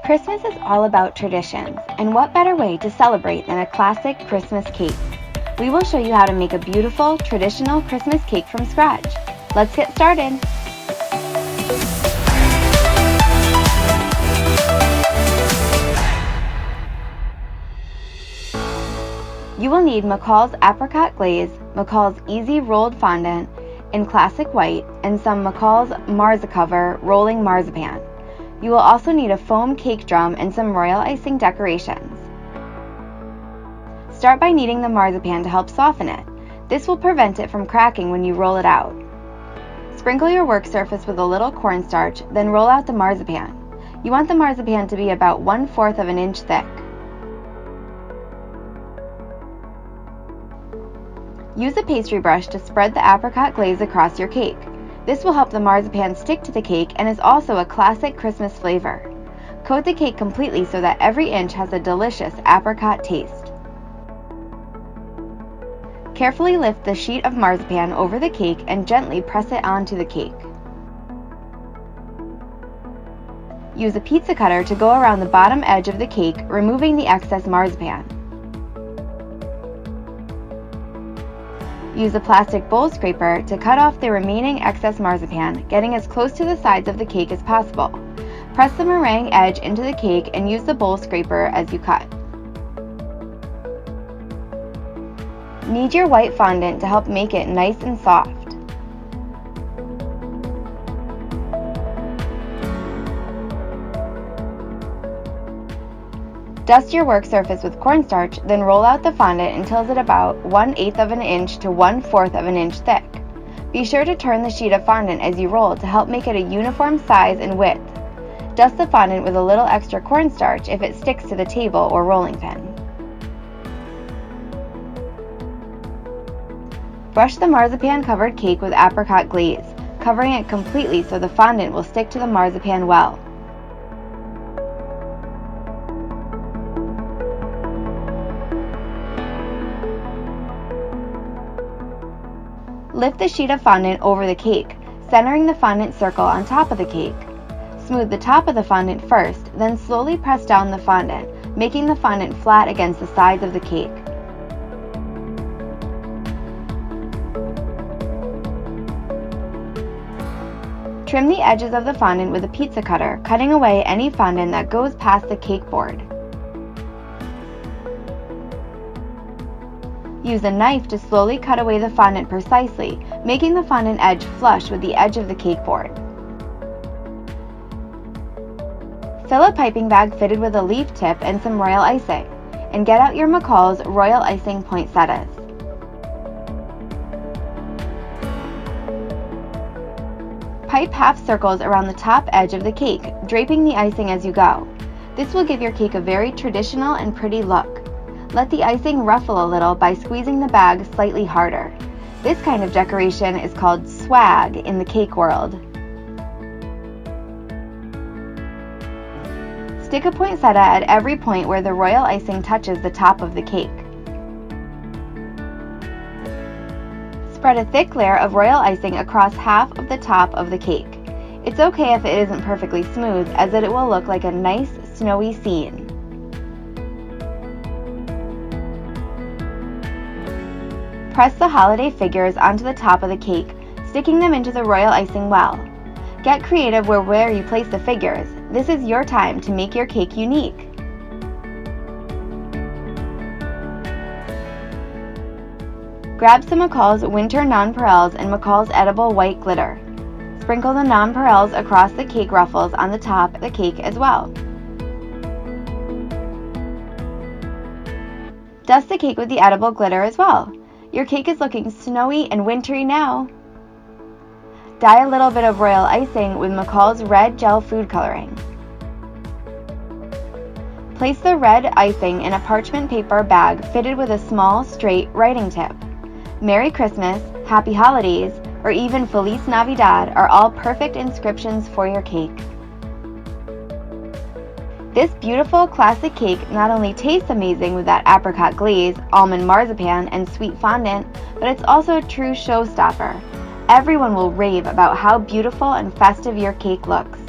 Christmas is all about traditions, and what better way to celebrate than a classic Christmas cake? We will show you how to make a beautiful, traditional Christmas cake from scratch. Let's get started! You will need Mccall's Apricot Glaze, Mccall's Easy Rolled Fondant in Classic White, and some Mccall's Marzicover Rolling Marzipan. You will also need a foam cake drum and some royal icing decorations. Start by kneading the marzipan to help soften it. This will prevent it from cracking when you roll it out. Sprinkle your work surface with a little cornstarch, then roll out the marzipan. You want the marzipan to be about 1/4 of an inch thick. Use a pastry brush to spread the apricot glaze across your cake. This will help the marzipan stick to the cake and is also a classic Christmas flavor. Coat the cake completely so that every inch has a delicious apricot taste. Carefully lift the sheet of marzipan over the cake and gently press it onto the cake. Use a pizza cutter to go around the bottom edge of the cake, removing the excess marzipan. Use a plastic bowl scraper to cut off the remaining excess marzipan, getting as close to the sides of the cake as possible. Press the meringue edge into the cake and use the bowl scraper as you cut. Knead your white fondant to help make it nice and soft. Dust your work surface with cornstarch, then roll out the fondant until it's about 1/8 of an inch to 1/4 of an inch thick. Be sure to turn the sheet of fondant as you roll to help make it a uniform size and width. Dust the fondant with a little extra cornstarch if it sticks to the table or rolling pin. Brush the marzipan-covered cake with apricot glaze, covering it completely so the fondant will stick to the marzipan well. Lift the sheet of fondant over the cake, centering the fondant circle on top of the cake. Smooth the top of the fondant first, then slowly press down the fondant, making the fondant flat against the sides of the cake. Trim the edges of the fondant with a pizza cutter, cutting away any fondant that goes past the cake board. Use a knife to slowly cut away the fondant precisely, making the fondant edge flush with the edge of the cake board. Fill a piping bag fitted with a leaf tip and some royal icing, and get out your Mccall's royal icing poinsettias. Pipe half circles around the top edge of the cake, draping the icing as you go. This will give your cake a very traditional and pretty look. Let the icing ruffle a little by squeezing the bag slightly harder. This kind of decoration is called swag in the cake world. Stick a poinsettia at every point where the royal icing touches the top of the cake. Spread a thick layer of royal icing across half of the top of the cake. It's okay if it isn't perfectly smooth, as it will look like a nice snowy scene. Press the holiday figures onto the top of the cake, sticking them into the royal icing well. Get creative where you place the figures. This is your time to make your cake unique. Grab some Mccall's Winter Nonpareils and Mccall's Edible White Glitter. Sprinkle the nonpareils across the cake ruffles on the top of the cake as well. Dust the cake with the edible glitter as well. Your cake is looking snowy and wintry now. Dye a little bit of royal icing with Mccall's red gel food coloring. Place the red icing in a parchment paper bag fitted with a small, straight writing tip. Merry Christmas, Happy Holidays, or even Feliz Navidad are all perfect inscriptions for your cake. This beautiful classic cake not only tastes amazing with that apricot glaze, almond marzipan, and sweet fondant, but it's also a true showstopper. Everyone will rave about how beautiful and festive your cake looks.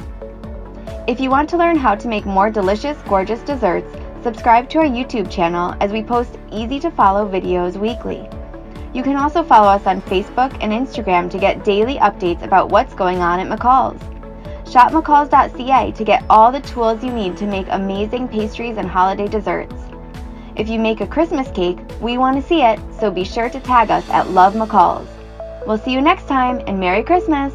If you want to learn how to make more delicious, gorgeous desserts, subscribe to our YouTube channel as we post easy-to-follow videos weekly. You can also follow us on Facebook and Instagram to get daily updates about what's going on at Mccall's. Shop mccalls.ca to get all the tools you need to make amazing pastries and holiday desserts. If you make a Christmas cake, we want to see it, so be sure to tag us at Love Mccall's. We'll see you next time, and Merry Christmas!